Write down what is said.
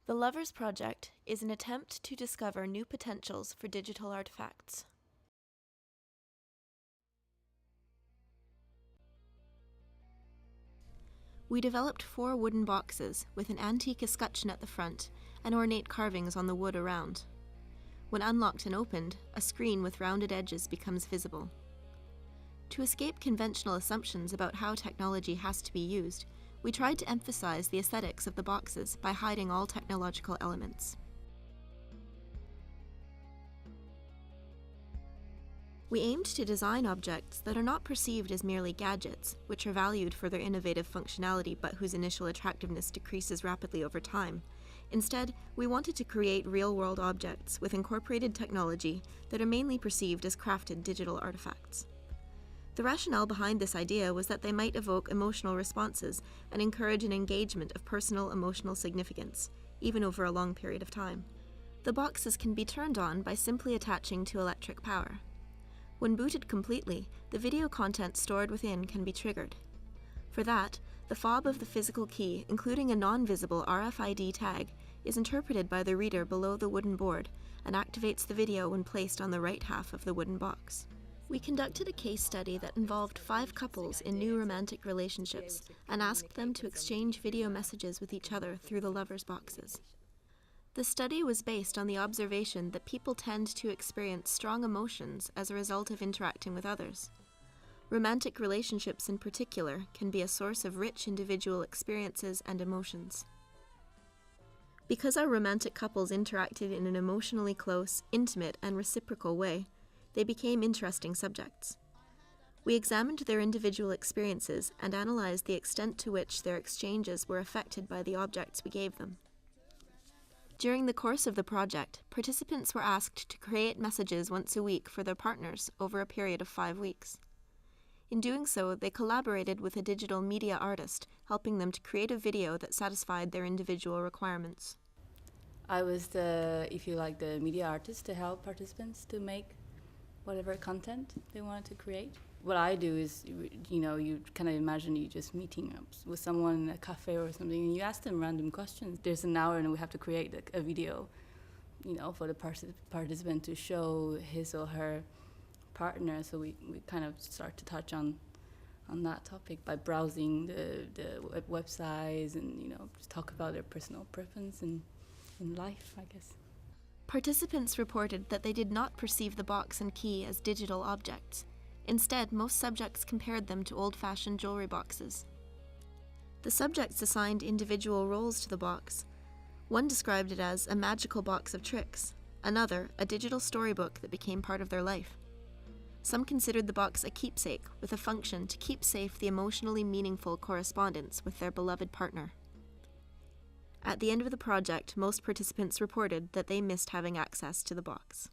The Lovers Project is an attempt to discover new potentials for digital artifacts. We developed 4 wooden boxes with an antique escutcheon at the front and ornate carvings on the wood around. When unlocked and opened, a screen with rounded edges becomes visible. To escape conventional assumptions about how technology has to be used, we tried to emphasize the aesthetics of the boxes by hiding all technological elements. We aimed to design objects that are not perceived as merely gadgets, which are valued for their innovative functionality but whose initial attractiveness decreases rapidly over time. Instead, we wanted to create real-world objects with incorporated technology that are mainly perceived as crafted digital artifacts. The rationale behind this idea was that they might evoke emotional responses and encourage an engagement of personal emotional significance, even over a long period of time. The boxes can be turned on by simply attaching to electric power. When booted completely, the video content stored within can be triggered. For that, the fob of the physical key, including a non-visible RFID tag, is interpreted by the reader below the wooden board and activates the video when placed on the right half of the wooden box. We conducted a case study that involved 5 couples in new romantic relationships and asked them to exchange video messages with each other through the lovers' boxes. The study was based on the observation that people tend to experience strong emotions as a result of interacting with others. Romantic relationships in particular can be a source of rich individual experiences and emotions. Because our romantic couples interacted in an emotionally close, intimate, and reciprocal way, they became interesting subjects. We examined their individual experiences and analyzed the extent to which their exchanges were affected by the objects we gave them. During the course of the project, participants were asked to create messages once a week for their partners over a period of 5 weeks. In doing so, they collaborated with a digital media artist, helping them to create a video that satisfied their individual requirements. I was the media artist to help participants to make whatever content they wanted to create. What I do is, you kind of imagine you just meeting up with someone in a cafe or something, and you ask them random questions. There's an hour, and we have to create a video, for the participant to show his or her partner. So we kind of start to touch on that topic by browsing the websites and, just talk about their personal preference in life, I guess. Participants reported that they did not perceive the box and key as digital objects. Instead, most subjects compared them to old-fashioned jewelry boxes. The subjects assigned individual roles to the box. One described it as a magical box of tricks, another a digital storybook that became part of their life. Some considered the box a keepsake with a function to keep safe the emotionally meaningful correspondence with their beloved partner. At the end of the project, most participants reported that they missed having access to the box.